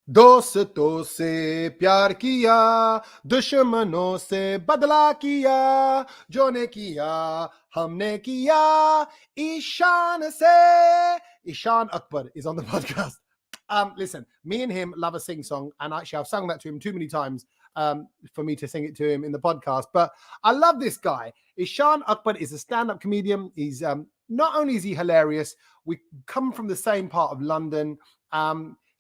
दोस्तों से प्यार किया, दुश्मनों से बदला किया, जो ने किया हमने किया, ईशान से. Eshaan Akbar is on the podcast. Listen, me and him love a sing song, and actually I've sung that to him too many times for me to sing it to him in the podcast. But I love this guy. Eshaan Akbar is a stand-up comedian. He's not only is he hilarious, we come from the same part of London.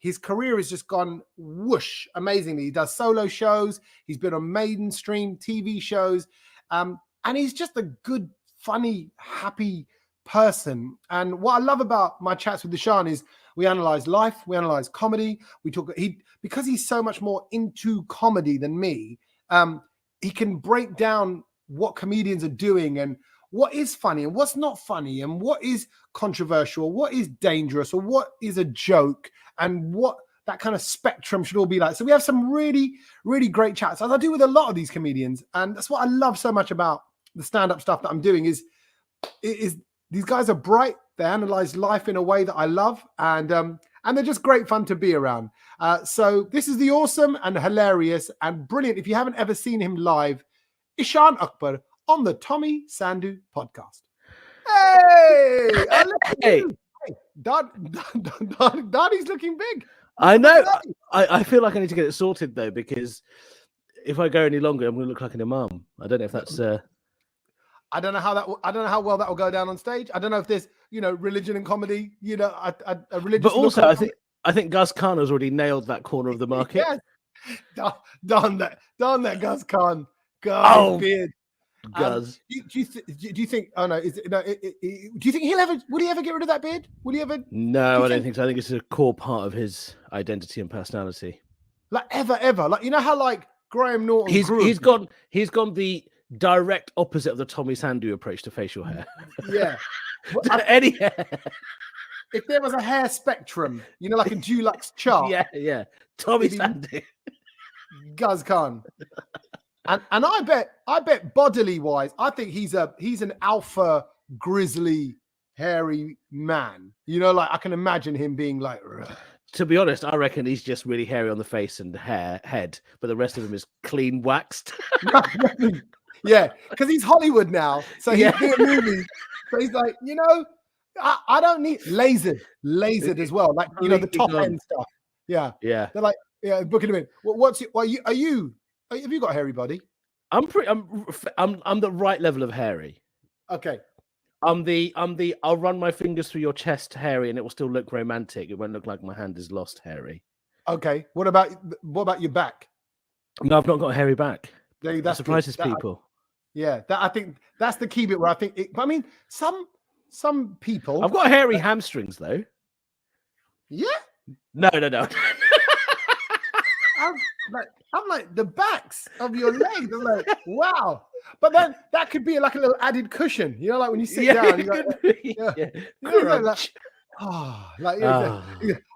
His career has just gone whoosh amazingly. He does solo shows. He's been on mainstream TV shows. And he's just a good, funny, happy person. And what I love about my chats with Eshaan is we analyze life, we analyze comedy. We talk, because he's so much more into comedy than me, he can break down what comedians are doing and what is funny and what's not funny and what is controversial, what is dangerous, or what is a joke, and what that kind of spectrum should all be like. So we have some really, really great chats, as I do with a lot of these comedians. And that's what I love so much about the stand-up stuff that I'm doing is these guys are bright. They analyze life in a way that I love, and they're just great fun to be around. So this is the awesome and hilarious and brilliant. If you haven't ever seen him live, Eshaan Akbar on the Tommy Sandhu podcast. Hey! Hey! Daddy's looking big. I know. I feel like I need to get it sorted though, because if I go any longer, I'm going to look like an imam. I don't know if that's. I don't know how well that will go down on stage. I don't know if there's, religion and comedy, a religious. But also, I think Gus Khan has already nailed that corner of the market. Yes. Darn that Gus Khan. God, beard. Gus. Do you think? Oh no! Do you think would he ever get rid of that beard? Will he ever? No, I don't think so. I think it's a core part of his identity and personality. Like ever. Like, you know how like Graham Norton. He's gone the direct opposite of the Tommy Sandhu approach to facial hair. Yeah. Any hair. If there was a hair spectrum, like a Dulux chart. Yeah. Tommy Sandhu. Gus Khan. And I bet bodily wise, I think he's an alpha grizzly hairy man. Like I can imagine him being like. Rugh. To be honest, I reckon he's just really hairy on the face and head, but the rest of him is clean waxed. Yeah, because he's Hollywood now, so he's doing movies. So he's like, I don't need lasered as well, like the top end stuff. Yeah. They're like, booking him in. Have you got a hairy body? I'm the right level of hairy. Okay. I'll run my fingers through your chest hairy and it will still look romantic. It won't look like my hand is lost hairy. Okay. What about your back? No, I've not got a hairy back. That surprises people. I think that's the key bit where I think but I mean some people. I've got hairy hamstrings though. Yeah? No. I'm like the backs of your legs. I'm like, wow. But then that could be like a little added cushion, like when you sit down.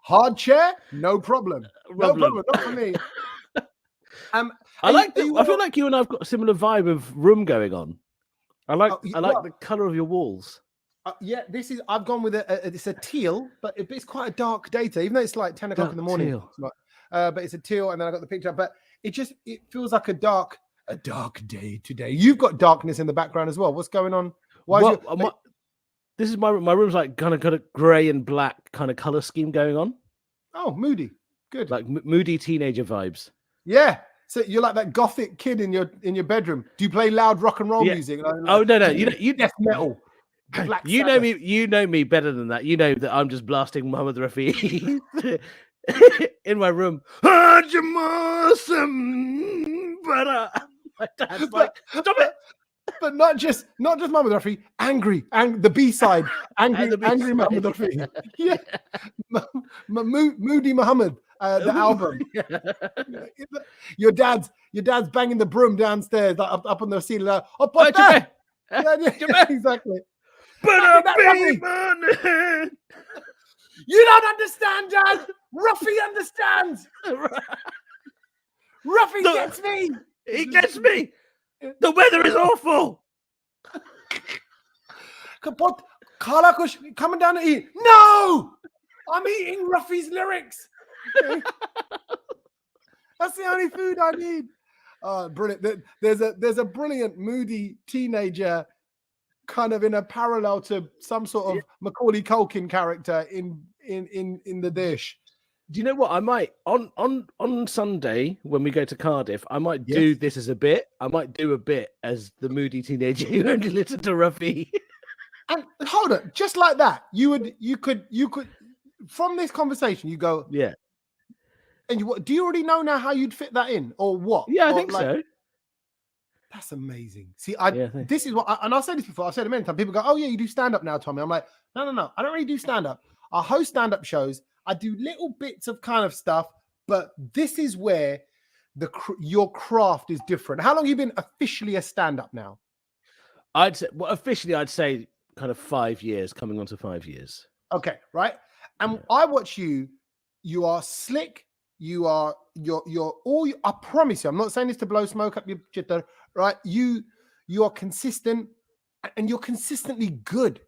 Hard chair, no problem. No problem, not for me. I feel like you and I've got a similar vibe of room going on. I like the color of your walls. I've gone with it's a teal, but it's quite a dark data, even though it's like 10 o'clock in the morning. But it's a teal, and then I got the picture. But it feels like a dark day today. You've got darkness in the background as well. What's going on? This is my room. My room's like kind of grey and black kind of color scheme going on. Oh, moody, good. Like moody teenager vibes. Yeah. So you're like that gothic kid in your bedroom. Do you play loud rock and roll music? No. You death metal. You know me better than that. You know that I'm just blasting Muhammad Rafi in my room. My dad's like, stop it. But not just Muhammad Rafi, angry, and the B-side, angry Muhammad Rafi. Yeah, Moody Muhammad, the album. Your dad's banging the broom downstairs, up on the ceiling. Exactly. You don't understand, Dad. Ruffy understands. Ruffy gets me. He gets me. The weather is awful. Kalakush coming down to eat. No, I'm eating Ruffy's lyrics. only food I need. Brilliant. There's a brilliant moody teenager kind of in a parallel to some sort of Macaulay Culkin character in the dish. Do you know what? I might on Sunday when we go to Cardiff, I might do this as a bit. I might do a bit as the moody teenager who only listened to Ruffy. And hold on, just like that, you could from this conversation, you go, yeah. And do you already know now how you'd fit that in, or what? Yeah, I or think so. That's amazing. See, this is what, and I've said this before. I've said it many times. People go, "Oh yeah, you do stand up now, Tommy." I'm like, no. I don't really do stand up. I host stand up shows. I do little bits of kind of stuff, but this is where your craft is different. How long have you been officially a stand up now? I'd say kind of 5 years, coming on to 5 years. Okay, right. And I watch you. You are slick. You're all. I promise you. I'm not saying this to blow smoke up your jitter, right? You are consistent, and you're consistently good.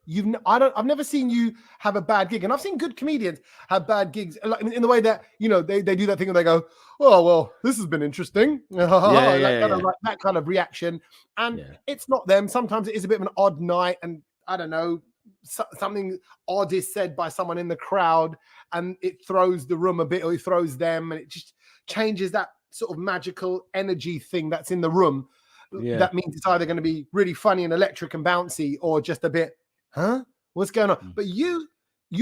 I've never seen you have a bad gig, and I've seen good comedians have bad gigs, like in the way that they do that thing and they go, "Oh well, this has been interesting." That kind of reaction, and it's not them. Sometimes it is a bit of an odd night, and I don't know. Something odd is said by someone in the crowd and it throws the room a bit, or it throws them, and it just changes that sort of magical energy thing that's in the room. That means it's either going to be really funny and electric and bouncy, or just a bit, what's going on? But you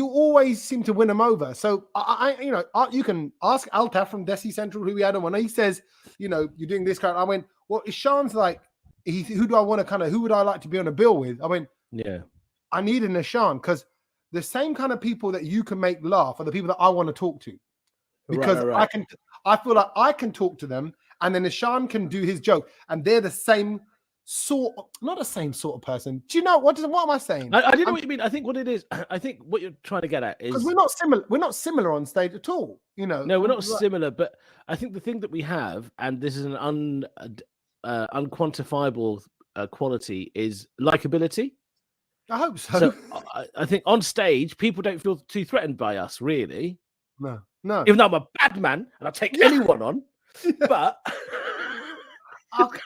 always seem to win them over. So you can ask Altaf from Desi Central, who we had on, when he says, you're doing this kind. I went, well, Eshaan's like, who do I want to who would I like to be on a bill with? I went, I need an Eshaan, because the same kind of people that you can make laugh are the people that I want to talk to, because I feel like I can talk to them, and then Eshaan can do his joke, and they're the same sort of, not the same sort of person. Do you know what am I saying? I didn't know what you mean. I think what it is, I think what you're trying to get at is, because we're not similar. We're not similar on stage at all. No, we're not similar. But I think the thing that we have, and this is an unquantifiable quality, is likability. I hope so. I think on stage, people don't feel too threatened by us, really. No. Even though I'm a bad man and I'll take anyone on, but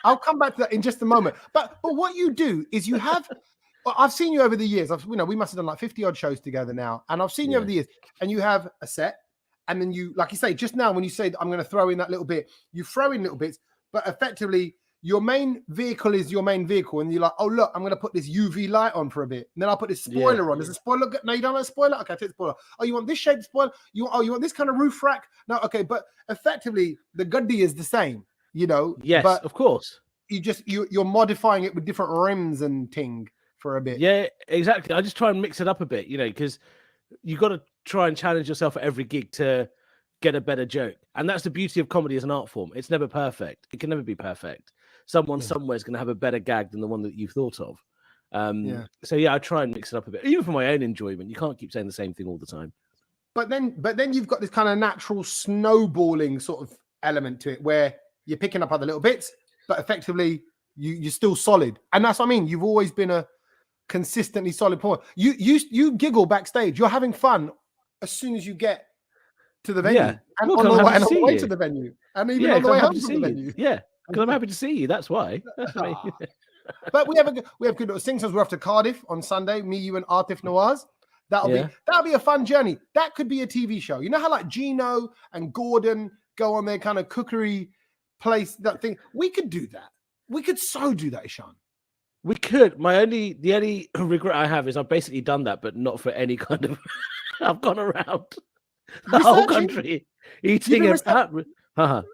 I'll come back to that in just a moment. But what you do is you have. I've seen you over the years. We must have done like 50 odd shows together now, and I've seen you over the years. And you have a set, and then you, like you say, just now when you say I'm going to throw in that little bit, you throw in little bits, but effectively, your main vehicle is your main vehicle, and you're like, oh look, I'm going to put this UV light on for a bit, and then I'll put this spoiler on. There's a spoiler. No, you don't want a spoiler. Okay, I take the spoiler. Oh, you want this shape spoiler? You want this kind of roof rack? No, okay, but effectively the Goddy is the same. Yes, but of course. You're modifying it with different rims and ting for a bit. Yeah, exactly. I just try and mix it up a bit, because you got to try and challenge yourself at every gig to get a better joke, and that's the beauty of comedy as an art form. It's never perfect. It can never be perfect. Someone somewhere is going to have a better gag than the one that you've thought of. So I try and mix it up a bit, even for my own enjoyment. You can't keep saying the same thing all the time. But then you've got this kind of natural snowballing sort of element to it, where you're picking up other little bits, but effectively you're still solid. And that's what I mean. You've always been a consistently solid point. You giggle backstage. You're having fun as soon as you get to the venue, and on the way to the venue, and even on the way home from the venue. Yeah. Because I'm happy to see you. That's why. But we have good little things. We're off to Cardiff on Sunday. Me, you, and Atif Nawaz. That'll be a fun journey. That could be a TV show. You know how like Gino and Gordon go on their kind of cookery place, that thing. We could do that. We could so do that, Eshaan. We could. The only regret I have is I've basically done that, but not for any kind of. I've gone around the whole country eating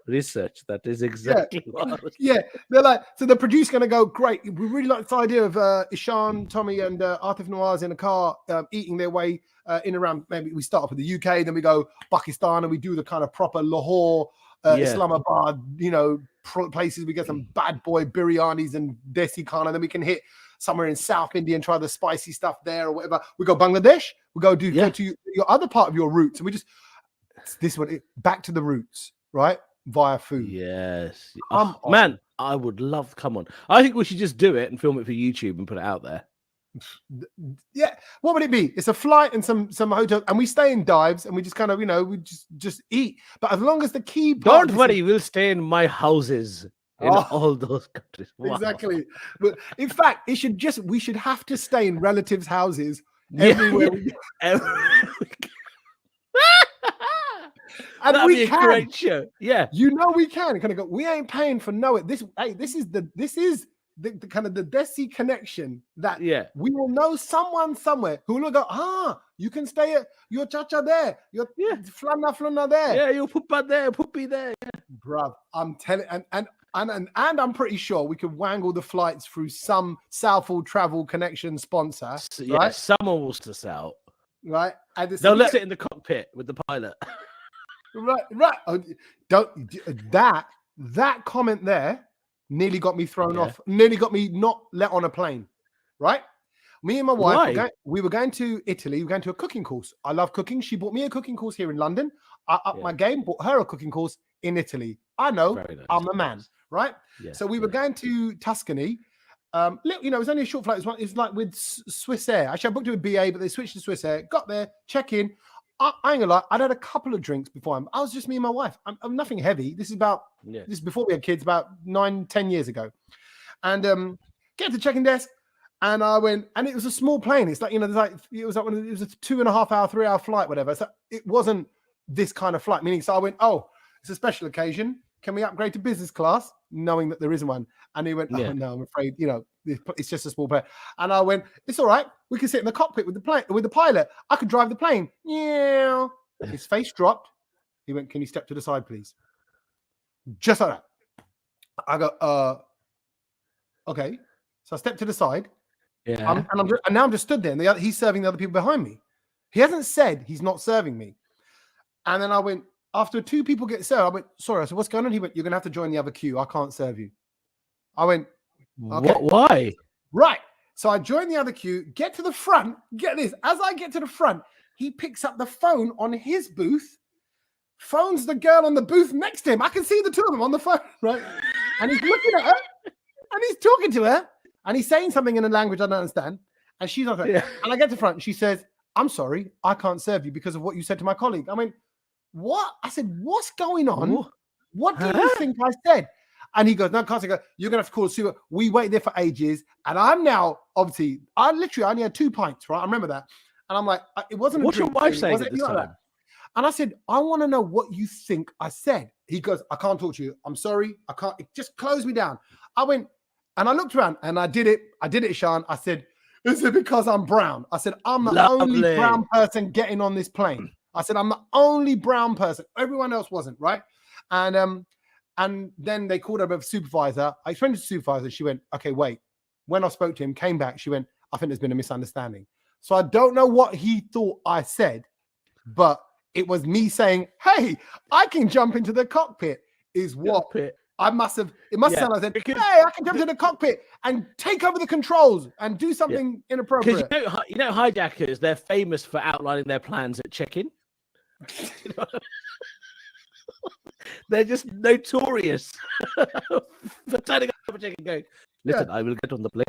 research. That is exactly what. They're like, so the producer's going to go, great. We really like this idea of Eshaan, Tommy, and Atif Nawaz in a car eating their way in around. Maybe we start off with the UK, then we go Pakistan, and we do the kind of proper Lahore, Islamabad, places. We get some bad boy biryanis and desi khana. Then we can hit somewhere in South India and try the spicy stuff there or whatever. We go Bangladesh. We go go to your other part of your roots, and we just this one back to the roots. Right? Via food. Yes. Man, I would love, come on. I think we should just do it and film it for YouTube and put it out there. Yeah, what would it be? It's a flight and some hotel, and we stay in dives, and we just kind of, we just eat. But as long as the key part, Don't worry, we'll stay in my houses in all those countries. Wow. Exactly. But in fact, we should have to stay in relatives' houses everywhere we go. And That'd we be a can. great show. Yeah, We can kind of go. We ain't paying for no it. This is the kind of the Desi connection that we will know someone somewhere who will go, you can stay at your chacha there, your flana there. Yeah, your puppa there, puppy there. Yeah. Bruv, I'm telling, and I'm pretty sure we could wangle the flights through some Southall Travel Connection sponsor. Yeah, right? Someone will us out. Right. They'll let it in the cockpit with the pilot. Right. That comment there nearly got me thrown off, nearly got me not let on a plane. Right. Me and my wife, we were going to Italy. We were going to a cooking course. I love cooking. She bought me a cooking course here in London. I upped my game, bought her a cooking course in Italy. I know, nice. I'm a man, right? Yeah, so we were going to Tuscany. It was only a short flight. It was like with Swiss Air. Actually, I booked it with BA, but they switched to Swiss Air. Got there, check in. I ain't gonna lie, I'd had a couple of drinks before. I was just me and my wife. I'm nothing heavy. This is this is before we had kids, about 9-10 years ago. And get to the check-in desk, and I went, and it was a small plane. It's like, it was a 2.5 hour, 3 hour flight, whatever. So it wasn't this kind of flight. Meaning, so I went, it's a special occasion. Can we upgrade to business class? Knowing that there isn't one. And he went, no, I'm afraid, it's just a small plane. And I went, it's all right. We can sit in the cockpit with the pilot. I could drive the plane. Yeah. His face dropped. He went, can you step to the side, please? Just like that. I go, okay. So I stepped to the side. Yeah. And now I'm just stood there. And he's serving the other people behind me. He hasn't said he's not serving me. And then I went, after 2 people get served, I went, sorry. I said, what's going on? He went, you're going to have to join the other queue. I can't serve you. I went, okay. Why? Right. So I join the other queue, get to the front. Get this. As I get to the front, he picks up the phone on his booth, phones the girl on the booth next to him. I can see the two of them on the phone, right? And he's looking at her, and he's talking to her, and he's saying something in a language I don't understand. And she's not. And I get to the front, and she says, I'm sorry, I can't serve you because of what you said to my colleague. I went, what? I said, what's going on? Ooh. What do you think I said? And he goes, no, can't say, you're going to have to call super. We waited there for ages. And I'm now, obviously, I only had 2 pints, right? I remember that. And I'm like, it wasn't What's a drink. What's your wife saying at this time? And I said, I want to know what you think I said. He goes, I can't talk to you. I'm sorry. I can't. It just closed me down. I went, and I looked around, and I did it, Eshaan. I said, is it because I'm brown? I said, I'm the only brown person getting on this plane. I said, I'm the only brown person. Everyone else wasn't, right? And then they called her a supervisor. I explained to the supervisor. She went, okay, wait. When I spoke to him, came back. She went, I think there's been a misunderstanding. So I don't know what he thought I said, but it was me saying, hey, I can jump into the cockpit is what I must have. It must sound like I said, hey, I can jump into the cockpit and take over the controls and do something inappropriate. Because hijackers, they're famous for outlining their plans at check-in. They're just notorious for turning up a check and going, listen, I will get on the plane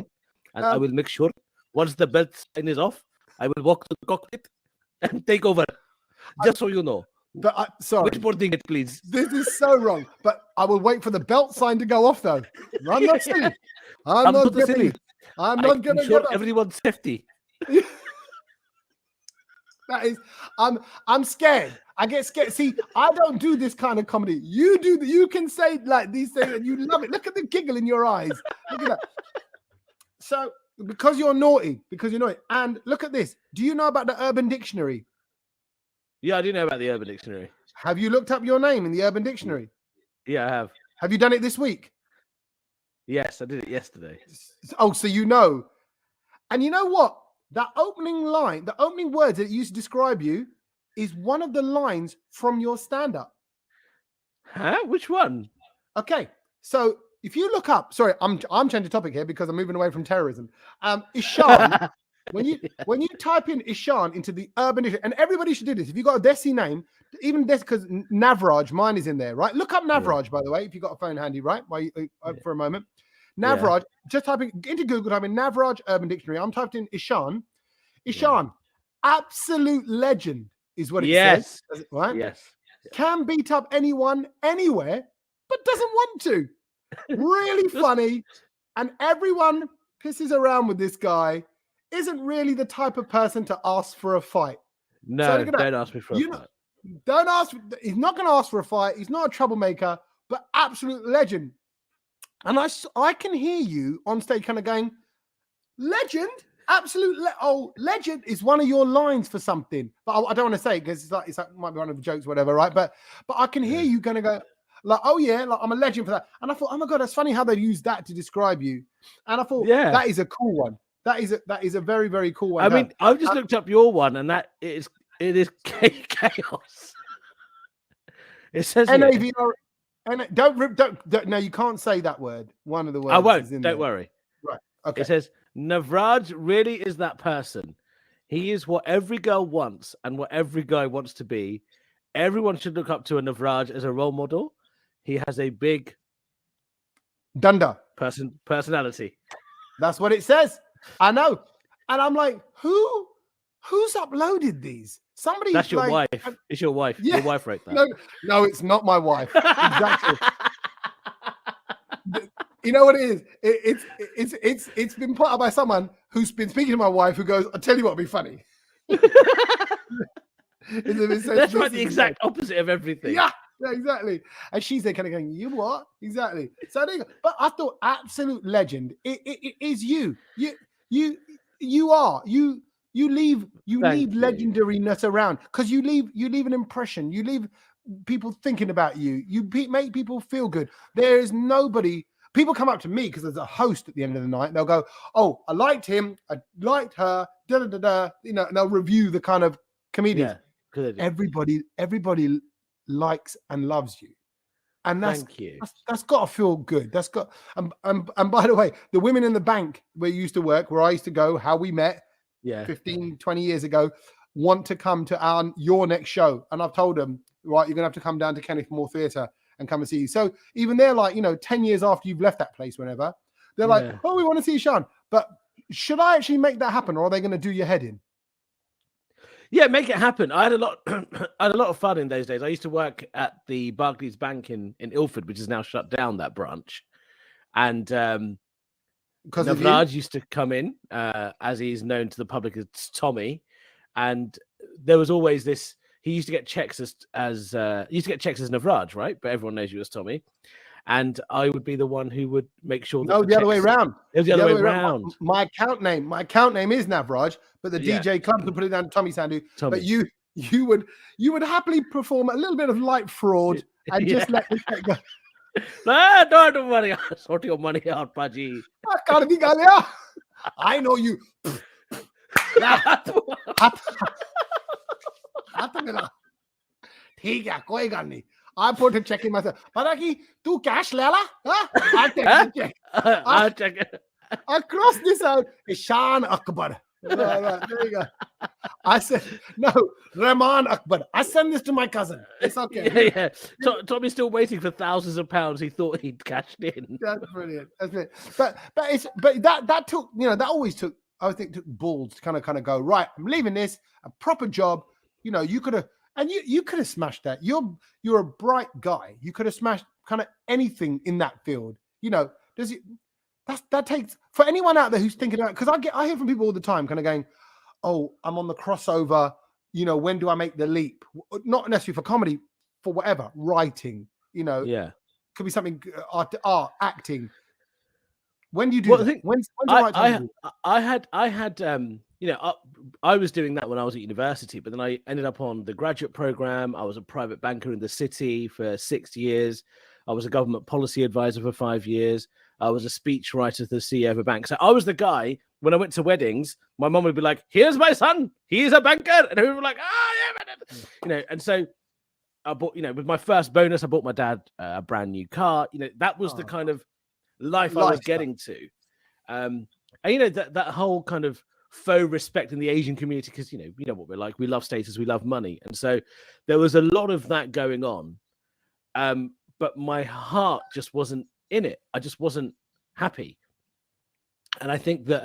and I will make sure once the belt sign is off, I will walk to the cockpit and take over. Just so you know. But sorry. Which boarding it, please? This is so wrong. But I will wait for the belt sign to go off, though. I'm not silly. I'm not silly. I'm not going to get everyone's safety. That is, I'm scared. I get scared. See, I don't do this kind of comedy. You do. You can say like these things, and you love it. Look at the giggle in your eyes. Look at that. So, because you're naughty, and look at this. Do you know about the Urban Dictionary? Yeah, I do know about the Urban Dictionary. Have you looked up your name in the Urban Dictionary? Yeah, I have. Have you done it this week? Yes, I did it yesterday. Oh, so you know. And you know what? That opening line, the opening words that it used to describe you is one of the lines from your stand-up. Huh? Which one? Okay. So if you look up, sorry, I'm changing the topic here because I'm moving away from terrorism. Eshaan, when you type in Eshaan into the Urban Dictionary, and everybody should do this. If you got a Desi name, even Desi, because Navraj, mine is in there, right? Look up Navraj, by the way, if you got a phone handy, right? For a moment. Navraj, just typing into Google, typing Navraj Urban Dictionary. I'm typed in Eshaan. Eshaan, absolute legend is what it says. Right? Yes. Can beat up anyone, anywhere, but doesn't want to. Really funny. And everyone pisses around with this guy. Isn't really the type of person to ask for a fight. No, don't ask me for a fight. Don't ask. He's not going to ask for a fight. He's not a troublemaker, but absolute legend. And I can hear you on stage kind of going, legend? Absolute legend is one of your lines for something. But I don't want to say it because it's like might be one of the jokes, whatever, right? But I can hear you going to go, like, oh yeah, like I'm a legend for that. And I thought, oh my God, that's funny how they use that to describe you. And I thought, that is a cool one. That is a very, very cool one. I mean, I've just looked up your one, and it is chaos. It says NAVR. And don't. No, you can't say that word. One of the words. I won't. Don't worry. Right. Okay. It says Navraj really is that person. He is what every girl wants and what every guy wants to be. Everyone should look up to a Navraj as a role model. He has a big Dunda personality. That's what it says. I know. And I'm like, who's uploaded these? Somebody. That's your wife. It's your wife. Yeah. Your wife wrote that. No, it's not my wife. Exactly. You know what it is? It's been put up by someone who's been speaking to my wife who goes, I'll tell you what'll be funny. That's like the exact opposite of everything. Yeah, exactly. And she's there kind of going, you what? Exactly. So there you go. But I thought absolute legend. It is you. You leave legendariness around because you leave an impression. You leave people thinking about you. You make people feel good. There is nobody. People come up to me because there's a host at the end of the night. And they'll go, "Oh, I liked him. I liked her." Da da da da. You know, and they'll review the kind of comedians. Yeah, everybody likes and loves you, and that's got to feel good. That's got. And by the way, the women in the bank where you used to work, where I used to go, how we met. 15, 20 years ago, want to come to your next show. And I've told them, right, you're going to have to come down to Kenneth Moore Theatre and come and see you. So even they're like, 10 years after you've left that place, whenever, they're like, oh, we want to see Eshaan. But should I actually make that happen or are they going to do your head in? Yeah, make it happen. I had a lot of fun in those days. I used to work at the Barclays Bank in Ilford, which is now shut down, that branch. And Navraj used to come in, as he's known to the public as Tommy, and there was always this. He used to get checks as Navraj, right? But everyone knows you as Tommy, and I would be the one who would make sure. No, the other way around. It was the other way around. My account name is Navraj, but the DJ clubs would put it down to Tommy Sandhu. But you would happily perform a little bit of light fraud and just let this go. No, don't worry. Sort your money out, Paji. I know you. I put a check in myself. Paraki, tu cash lela? I'll take the check. I'll check it. I crossed this out. Eshaan Akbar. There you go. I said, no, Rahman Akbar. I send this to my cousin. It's okay. Yeah. Tommy's still waiting for thousands of pounds he thought he'd cashed in. That's brilliant. That's brilliant. But that took, that always took, I think, took balls to kind of go, right, I'm leaving this, a proper job. You could have, and you could have smashed that. You're a bright guy. You could have smashed kind of anything in that field. Does it? That takes, for anyone out there who's thinking about, because I hear from people all the time kind of going, oh, I'm on the crossover, when do I make the leap? Not necessarily for comedy, for whatever, writing, could be something, art, acting. When do you do that? When's the right time? I was doing that when I was at university, but then I ended up on the graduate program. I was a private banker in the city for 6 years. I was a government policy advisor for 5 years. I was a speech writer to the CEO of a bank. So I was the guy, when I went to weddings, my mom would be like, here's my son. He's a banker. And everyone would be like, yeah. And so I bought, with my first bonus, I bought my dad a brand new car. That was the kind of life I was getting to. And, that whole kind of faux respect in the Asian community, because, you know what we're like. We love status. We love money. And so there was a lot of that going on. But my heart just wasn't in it. I just wasn't happy. And I think that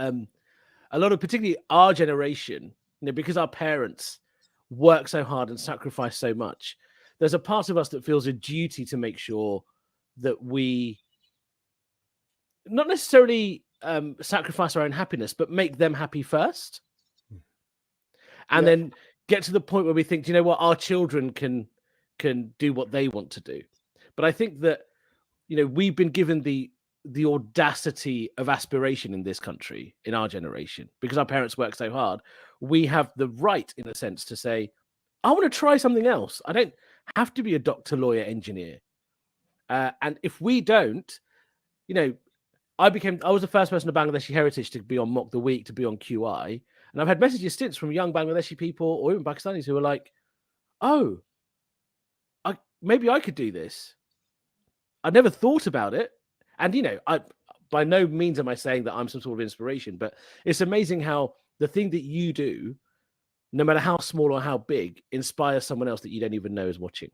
a lot of, particularly our generation, because our parents work so hard and sacrifice so much, there's a part of us that feels a duty to make sure that we not necessarily sacrifice our own happiness, but make them happy first. And then get to the point where we think, you know what, our children can do what they want to do. But I think that, we've been given the audacity of aspiration in this country, in our generation, because our parents work so hard. We have the right, in a sense, to say, I want to try something else. I don't have to be a doctor, lawyer, engineer. And if we don't, I was the first person of Bangladeshi heritage to be on Mock the Week, to be on QI. And I've had messages since from young Bangladeshi people or even Pakistanis who are like, oh, maybe I could do this. I never thought about it. And, by no means am I saying that I'm some sort of inspiration, but it's amazing how the thing that you do, no matter how small or how big, inspires someone else that you don't even know is watching.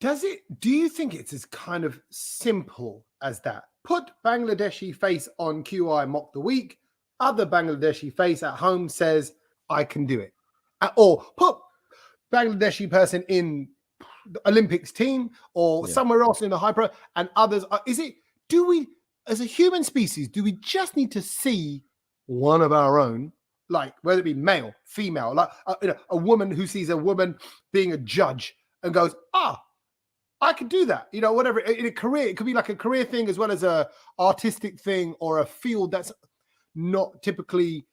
Do you think it's as kind of simple as that? Put Bangladeshi face on QI Mock the Week, other Bangladeshi face at home says, I can do it. Or put Bangladeshi person in the Olympics team or somewhere else in the high pro, and others. Do we, as a human species, do we just need to see one of our own, like whether it be male, female, like a woman who sees a woman being a judge and goes, I could do that, whatever. In a career, it could be like a career thing as well as a artistic thing or a field that's not typically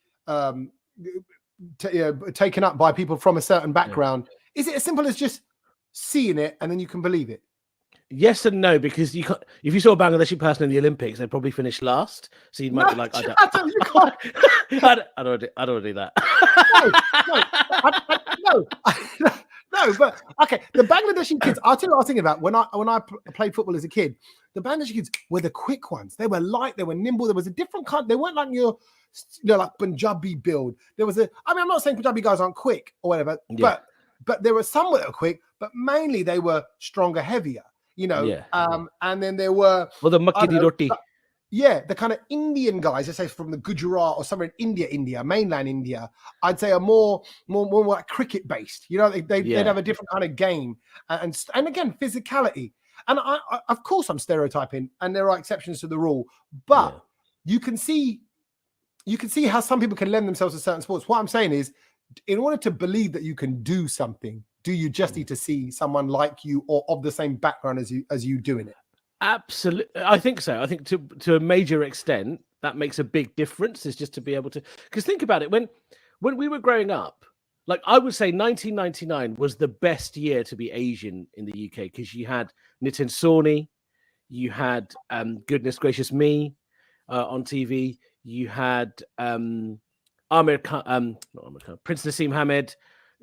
taken up by people from a certain background. Is it as simple as just seeing it and then you can believe it? Yes and no, because you can't, if you saw a Bangladeshi person in the Olympics, they'd probably finish last. So you might be like, I don't want to do that. No, but okay. The Bangladeshi kids, I'll tell you what I was thinking about when I played football as a kid. The Bangladeshi kids were the quick ones. They were light, they were nimble. There was a different kind. They weren't like like Punjabi build. There was I'm not saying Punjabi guys aren't quick or whatever, but there were some that were quick, but mainly they were stronger, heavier. And then there were the makki roti. The kind of Indian guys, let's say from the Gujarat or somewhere in India, mainland India, I'd say are more like cricket based. They'd have a different kind of game and again physicality. And I of course I'm stereotyping, and there are exceptions to the rule, but you can see how some people can lend themselves to certain sports. What I'm saying is, in order to believe that you can do something, do you just need to see someone like you or of the same background as you doing it? Absolutely. I think so. I think to a major extent, that makes a big difference, is just to be able to, because think about it, when we were growing up, like I would say 1999 was the best year to be Asian in the UK, because you had Nitin Sawhney, you had Goodness Gracious Me on TV, you had Amir Khan, Prince Naseem Hamed.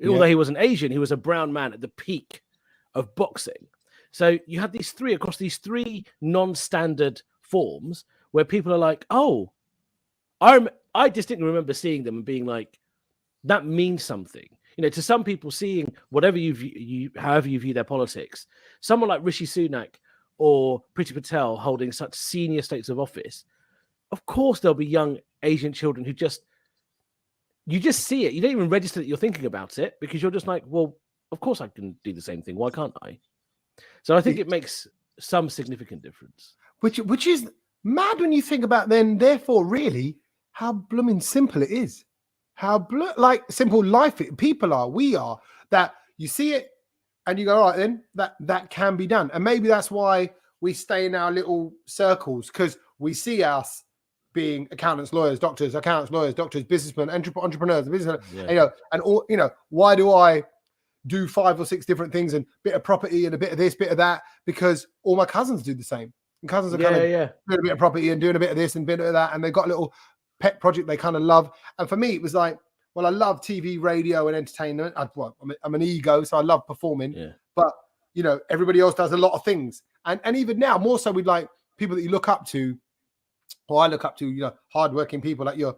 Although he wasn't Asian, he was a brown man at the peak of boxing. So you had these three across these three non-standard forms where people are like, oh, I distinctly remember seeing them and being like, that means something. To some people, seeing whatever however you view their politics, someone like Rishi Sunak or Priti Patel holding such senior states of office, of course there'll be young Asian children who you just see it. You don't even register that you're thinking about it, because you're just like, well, of course I can do the same thing. Why can't I? So I think it makes some significant difference. Which is mad when you think about then, therefore, really, how blooming simple it is. How simple life people are, we are, that you see it and you go, all right, then that can be done. And maybe that's why we stay in our little circles, because we see us being accountants, lawyers, doctors, businessmen, entrepreneurs, business, and all, why do I do 5 or 6 different things and bit of property and a bit of this, bit of that? Because all my cousins do the same. And cousins are doing a bit of property and doing a bit of this and a bit of that, and they've got a little pet project they kind of love. And for me, it was like, well, I love TV, radio, and entertainment. I'm an ego, so I love performing. Yeah. But everybody else does a lot of things, and even now more so with like people that you look up to. Or I look up to, hardworking people like your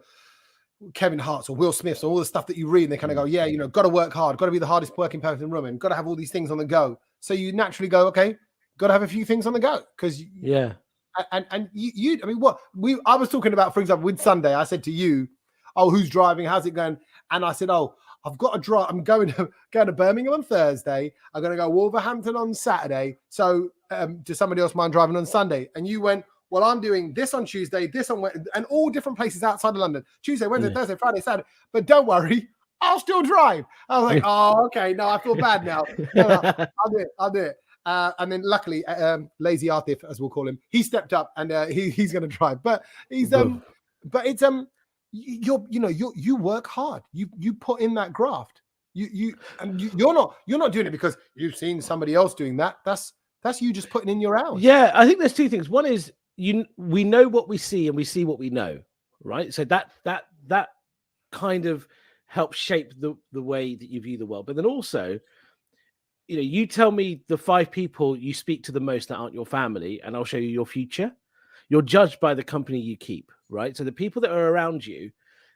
Kevin Hart's or Will Smith's, or all the stuff that you read, and they kind of go, got to work hard, got to be the hardest working person in the room, and got to have all these things on the go. So you naturally go, okay, got to have a few things on the go, because And I mean, I was talking about, for example, with Sunday, I said to you, oh, who's driving? How's it going? And I said, oh, I've got to drive. I'm going to Birmingham on Thursday. I'm going to go Wolverhampton on Saturday. So does somebody else mind driving on Sunday? And you went, well, I'm doing this on Tuesday, this on Wednesday, and all different places outside of London. Tuesday, Wednesday, Thursday, Friday, Saturday. But don't worry, I'll still drive. I was like, oh, okay. No, I feel bad now. No, I'll do it. And then luckily, Lazy Artif, as we'll call him, he stepped up and he's going to drive. But he's but it's you work hard. You put in that graft. You're not doing it because you've seen somebody else doing that. That's you just putting in your hours. Yeah, I think there's two things. One is we know what we see and we see what we know, right? So that kind of helps shape the way that you view the world. But then also, you tell me the 5 people you speak to the most that aren't your family, and I'll show you your future. You're judged by the company you keep, right? So the people that are around you,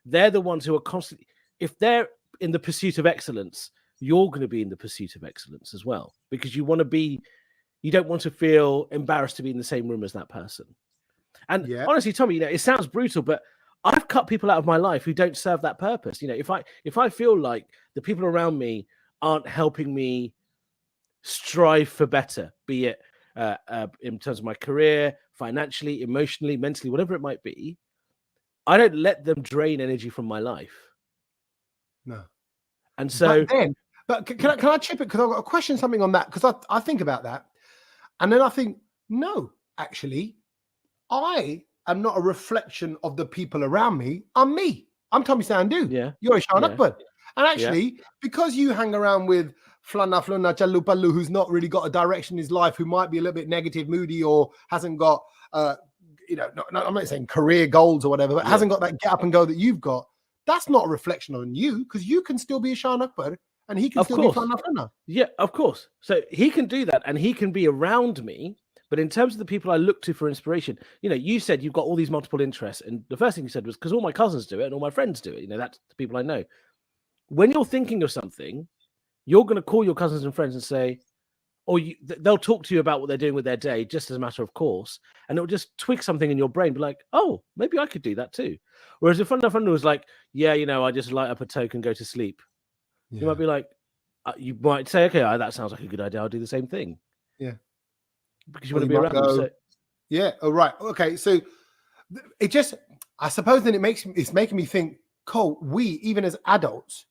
they're the ones who are constantly, if they're in the pursuit of excellence, you're going to be in the pursuit of excellence as well, because you don't want to feel embarrassed to be in the same room as that person. And honestly, Tommy, it sounds brutal, but I've cut people out of my life who don't serve that purpose. If I feel like the people around me aren't helping me strive for better, be it in terms of my career, financially, emotionally, mentally, whatever it might be, I don't let them drain energy from my life. No. And so, but can I chip it? Because I've got a question, something on that, because I think about that. And then I think, no, actually, I am not a reflection of the people around me. I'm me. I'm Tommy Sandhu. Yeah. You're Eshaan Akbar. And actually, because you hang around with Flana, Chalupalu, who's not really got a direction in his life, who might be a little bit negative, moody, or hasn't got, I'm not saying career goals or whatever, but hasn't got that get up and go that you've got, that's not a reflection on you, because you can still be Eshaan Akbar and he can still be Flana. Yeah, of course. So he can do that and he can be around me. But in terms of the people I look to for inspiration, you said you've got all these multiple interests. And the first thing you said was because all my cousins do it and all my friends do it. That's the people I know. When you're thinking of something, you're going to call your cousins and friends and say, they'll talk to you about what they're doing with their day, just as a matter of course. And it'll just twig something in your brain, be like, oh, maybe I could do that too. Whereas if a friend was like, yeah, I just light up a toke and go to sleep. Yeah. You might be like, you might say, okay, that sounds like a good idea. I'll do the same thing. Yeah. Because you want to be around them. So... Yeah. Oh, right. Okay. So it just, I suppose then it's making me think, Cole, we, even as adults,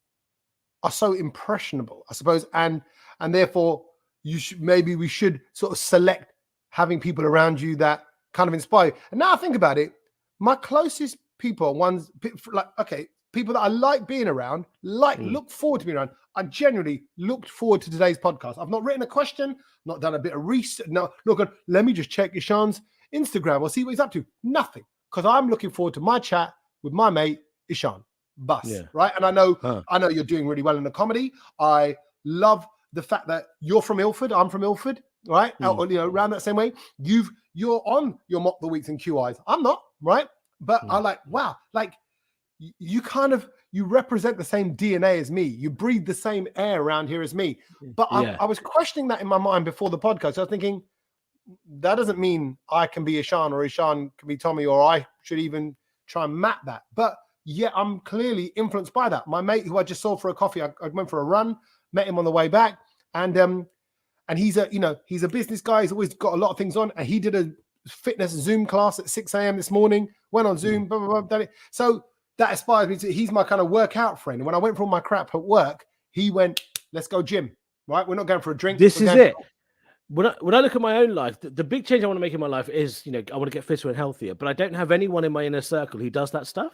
are so impressionable, I suppose. And therefore we should sort of select having people around you that kind of inspire you. And now I think about it, my closest people are ones people that I like being around, look forward to being around. I genuinely looked forward to today's podcast. I've not written a question, not done a bit of research. No, look, let me just check Eshaan's Instagram or see what he's up to. Nothing. Because I'm looking forward to my chat with my mate, Eshaan. Right? And I know you're doing really well in the comedy. I love the fact that you're from Ilford. I'm from Ilford, right? Around that same way. You're on your Mock the Weeks and QIs. I'm not, right? But I like, wow, like you represent the same DNA as me. You breathe the same air around here as me. But I was questioning that in my mind before the podcast. I was thinking, that doesn't mean I can be Eshaan or Eshaan can be Tommy, or I should even try and map that. But yeah, I'm clearly influenced by that. My mate, who I just saw for a coffee, I went for a run, met him on the way back, and he's a business guy. He's always got a lot of things on, and he did a fitness Zoom class at 6 a.m. this morning. Went on Zoom, blah, blah, blah. So that inspires me. He's my kind of workout friend. And when I went for all my crap at work, he went, "Let's go gym." Right? We're not going for a drink. This is it. When I look at my own life, the big change I want to make in my life is, I want to get fitter and healthier. But I don't have anyone in my inner circle who does that stuff.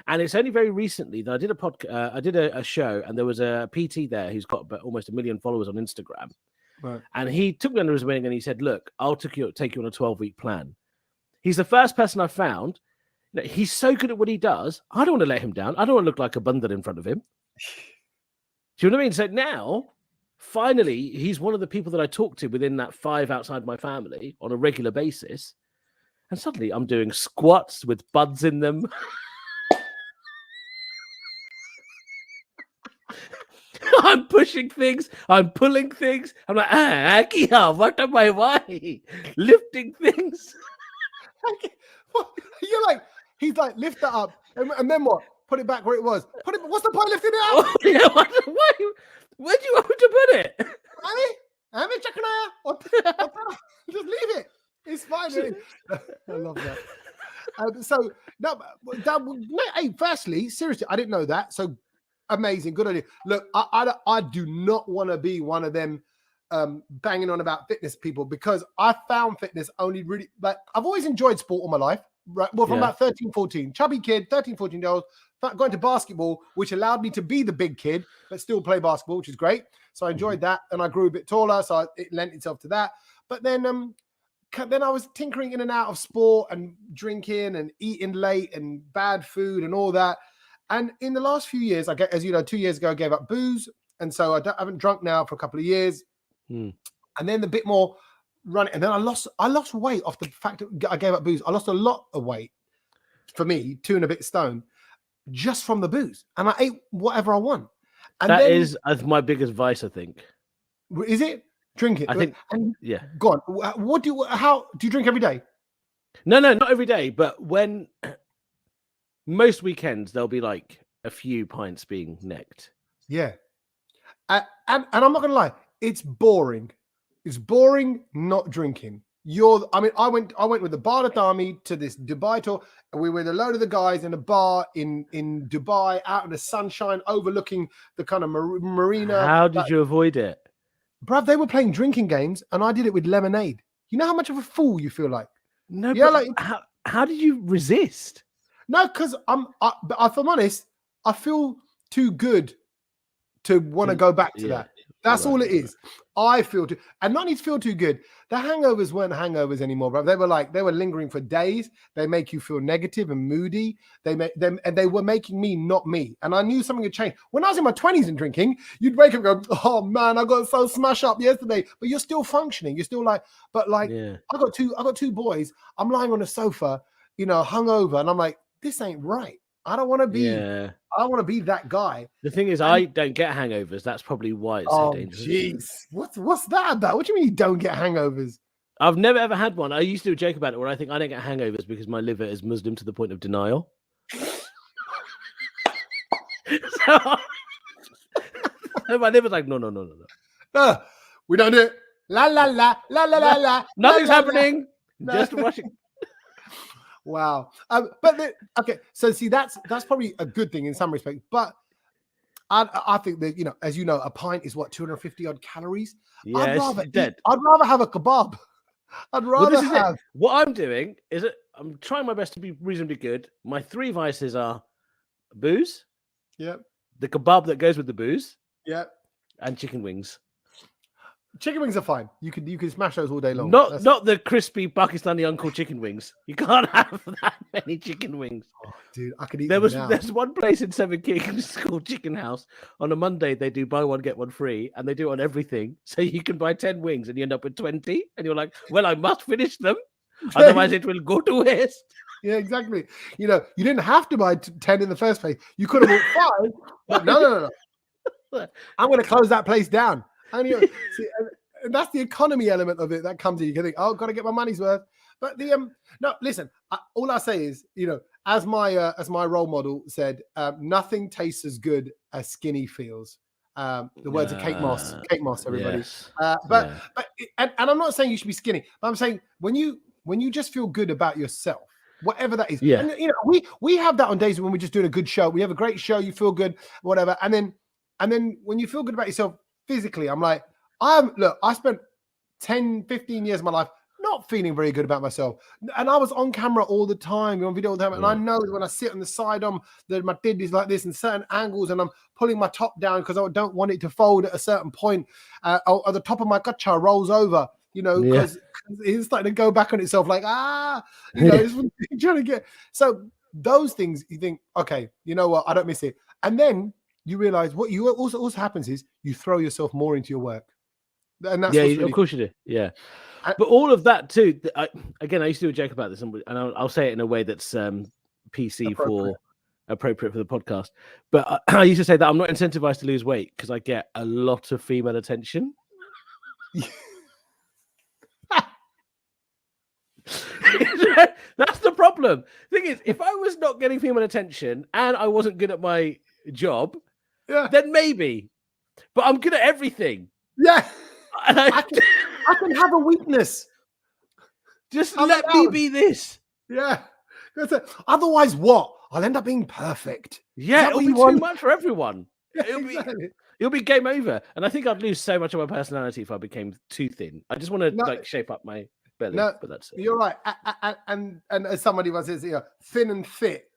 And it's only very recently that I did a podcast. I did a show, and there was a PT there who's got almost 1 million followers on Instagram. Right. And he took me under his wing and he said, "Look, I'll take you on a 12-week plan." He's the first person I found. He's so good at what he does. I don't want to let him down. I don't want to look like a bundle in front of him. Do you know what I mean? So now, finally, he's one of the people that I talk to within that 5 outside my family on a regular basis. And suddenly I'm doing squats with buds in them. I'm pushing things. I'm pulling things. I'm like, Kia, what am I? Why? Lifting things. You're like, he's like, lift that up, and then what? Put it back where it was. Put it. What's the point of lifting it up? Oh, yeah, why? Where do you want to put it? Just leave it. It's fine. I love that. So no, hey, firstly, seriously, I didn't know that. So amazing, good idea. Look, I do not want to be one of them banging on about fitness people, because I found fitness only really, like, I've always enjoyed sport all my life. Right, well, from about 13, 14, chubby kid, 13, 14 years old, going to basketball, which allowed me to be the big kid, but still play basketball, which is great. So I enjoyed that, and I grew a bit taller, so it lent itself to that. But then I was tinkering in and out of sport and drinking and eating late and bad food and all that. And in the last few years, as you know, 2 years ago, I gave up booze, and so I haven't drunk now for a couple of years. And then a bit more running, and then I lost weight off the fact that I gave up booze. I lost a lot of weight, for me, 2 and a bit stone, just from the booze, and I ate whatever I want. And that is my biggest vice, I think. Is it? Drink it. I think. Go on. How do you drink every day? No, not every day, but when most weekends there'll be like a few pints being necked. Yeah, and I'm not gonna lie, it's boring. It's boring not drinking. I went with the Bar Army to this Dubai tour, and we were with a load of the guys in a bar in Dubai, out in the sunshine, overlooking the kind of marina. How did you avoid it? Bruv, they were playing drinking games, and I did it with lemonade. You know how much of a fool you feel like? No, yeah, but like, how did you resist? No, because if I'm honest, I feel too good to want to go back to that. That's all it is. I feel too, and not need to feel too good. The hangovers weren't hangovers anymore, bro. They were lingering for days. They make you feel negative and moody. They were making me not me. And I knew something had changed. When I was in my 20s and drinking, you'd wake up and go, oh man, I got so smashed up yesterday. But you're still functioning. You're still like, I got two boys. I'm lying on the sofa, hungover, and I'm like, this ain't right. I don't want to be. I don't want to be that guy. The thing is, I don't get hangovers. That's probably why it's so dangerous. Jeez, what's that about? What do you mean you don't get hangovers? I've never ever had one. I used to do a joke about it where I think I don't get hangovers because my liver is Muslim to the point of denial. So my liver's like, no. We don't do it. La la la la la la la. Nothing's happening. Just watching. Wow. Okay. So see, that's probably a good thing in some respect, but I think that, as you know, a pint is what, 250 odd calories. Yeah, I'd rather have a kebab. I'd rather have. What I'm doing is I'm trying my best to be reasonably good. My 3 vices are booze. Yep. The kebab that goes with the booze. Yep. And chicken wings. Chicken wings are fine. You can smash those all day long. Not the crispy Pakistani uncle chicken wings. You can't have that many chicken wings. Oh, dude, I could eat. There's one place in Seven Kings called Chicken House. On a Monday, they do buy one get one free, and they do it on everything. So you can buy 10 wings, and you end up with 20. And you're like, well, I must finish them, otherwise it will go to waste. Yeah, exactly. You didn't have to buy 10 in the first place. You could have bought 5. But no. I'm going to close that place down. And that's the economy element of it that comes in. You can think, oh, got to get my money's worth. But no, listen. All I say is, as my role model said, nothing tastes as good as skinny feels. The words of Kate Moss. Kate Moss, everybody. Yes. But I'm not saying you should be skinny. But I'm saying when you just feel good about yourself, whatever that is. Yeah. And we have that on days when we're just doing a good show. We have a great show. You feel good, whatever. And then when you feel good about yourself physically, I'm like, I spent 10, 15 years of my life not feeling very good about myself. And I was on camera all the time, on video all the time. And I know that when I sit on the side, that my did is like this in certain angles, and I'm pulling my top down because I don't want it to fold at a certain point. Or the top of my kacha rolls over, because it's starting to go back on itself like, it's trying to get. So those things, you think, okay, you know what? I don't miss it. And then you realize what you also happens is you throw yourself more into your work. And that's of course you do. Yeah. But all of that too, I used to do a joke about this, and I'll say it in a way that's PC for appropriate for the podcast. But I used to say that I'm not incentivized to lose weight because I get a lot of female attention. That's the problem. Thing is, if I was not getting female attention and I wasn't good at my job, then maybe. But I'm good at everything. Yeah. And I can have a weakness. Just let me be this. Yeah. Otherwise, what? I'll end up being perfect. Yeah, it'll be too much for everyone. Exactly. It'll be game over. And I think I'd lose so much of my personality if I became too thin. I just want to like shape up my belly. No, but that's it. You're right. And as somebody once says, thin and fit,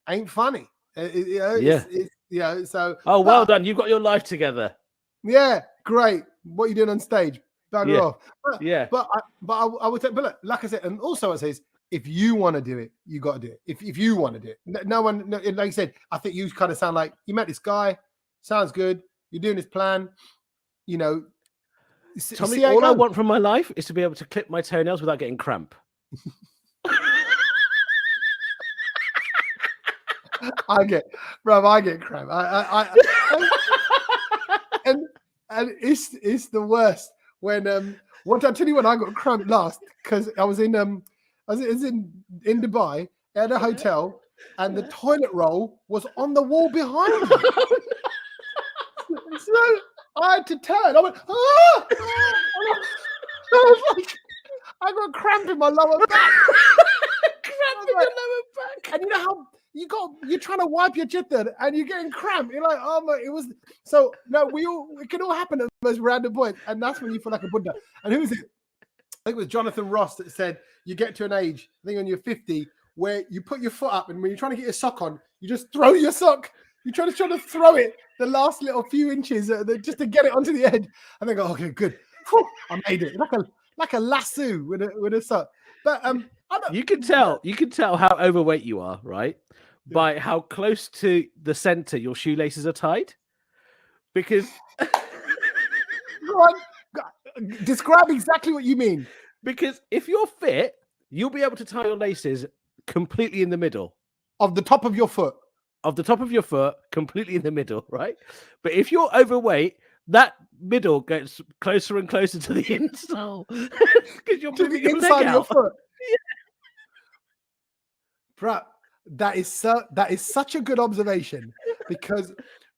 ain't funny. So. Oh, well done. You've got your life together. Yeah, great. What are you doing on stage? Bugger off. But I would say, but look, like I said, and also it says, if you want to do it, you got to do it. If you want to do it, no one, like you said, I think you kind of sound like you met this guy. Sounds good. You're doing this plan. Tommy, all I want from my life is to be able to clip my toenails without getting cramp. I get cramp. And it's the worst when what I tell you when I got cramp last because I was in Dubai at a hotel and the toilet roll was on the wall behind me. So I had to turn. I went, ah! I was like, I got cramp in my lower back. Cramp in your lower back. And you know how you're trying to wipe your jitter and you're getting cramp. You're like, oh my, it was so no, it can all happen at the most random point, and that's when you feel like a Buddha. And who was it? I think it was Jonathan Ross that said you get to an age, I think when you're 50, where you put your foot up and when you're trying to get your sock on, you just throw your sock. You try to throw it the last little few inches just to get it onto the edge. And they go, okay, good. Whew, I made it. Like a lasso with a sock. But you can tell how overweight you are, right? By how close to the center your shoelaces are tied. Because go on, describe exactly what you mean. Because if you're fit, you'll be able to tie your laces completely in the middle. Of the top of your foot. Of the top of your foot, completely in the middle, right? But if you're overweight, that middle gets closer and closer to the insole because you're moving your inside leg out. Your foot. Bro, that is such a good observation because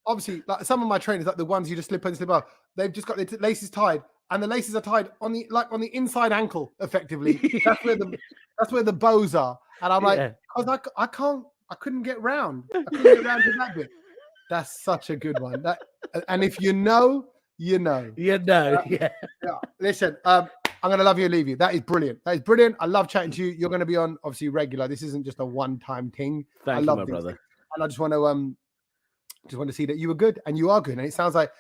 obviously, like some of my trainers, like the ones you just slip and slip off, they've just got their laces tied, and the laces are tied on the inside ankle, effectively. That's where the bows are, and I'm like, because I couldn't get round. I couldn't get round to that bit. That's such a good one. And if you know, you know. Yeah. Listen, I'm going to love you and leave you. That is brilliant. I love chatting to you. You're going to be on, obviously, regular. This isn't just a one-time thing. Thank you, my brother. And I just want to see that you were good, and you are good. And it sounds like,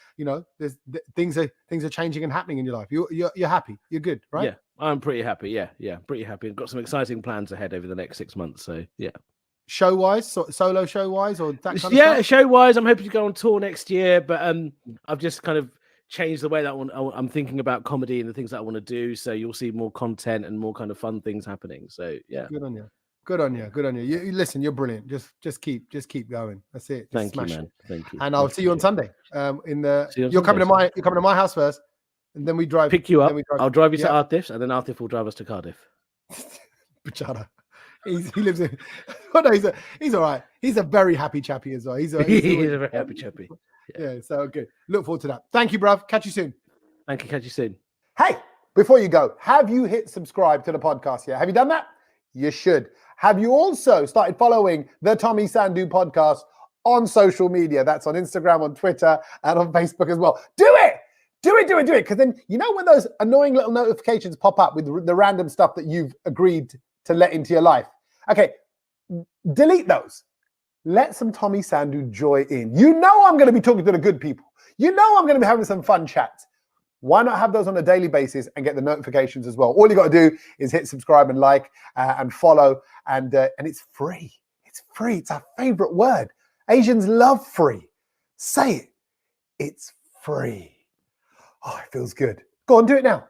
there's things are changing and happening in your life. You're happy. You're good, right? Yeah, I'm pretty happy. Yeah, pretty happy. I've got some exciting plans ahead over the next 6 months. So, yeah. Show-wise, solo show-wise, or that kind of stuff? Yeah, show-wise, I'm hoping to go on tour next year, but I've just kind of changed the way that I'm thinking about comedy and the things that I want to do. So you'll see more content and more kind of fun things happening. So yeah, good on you. You listen, you're brilliant. Just keep going. That's it. Thank you, man. Thank you. And I'll see you on Sunday. You're coming to my house first, and then we drive. Pick you up. I'll drive you to Artif, and then Artif will drive us to Cardiff. Bachata. He lives in. Oh, no, he's all right. He's a very happy chappy as well. He's a very happy chappy. Yeah, so good. Look forward to that. Thank you, bruv. Catch you soon. Thank you. Catch you soon. Hey, before you go, have you hit subscribe to the podcast yet? Have you done that? You should. Have you also started following the Tommy Sandhu podcast on social media? That's on Instagram, on Twitter, and on Facebook as well. Do it. Because then, when those annoying little notifications pop up with the random stuff that you've agreed to let into your life. Okay, delete those. Let some Tommy Sandhu joy in. I'm going to be talking to the good people. I'm going to be having some fun chats. Why not have those on a daily basis and get the notifications as well? All you got to do is hit subscribe and like and follow, and it's free. It's free. It's our favorite word. Asians love free. Say it. It's free. Oh, it feels good. Go on, do it now.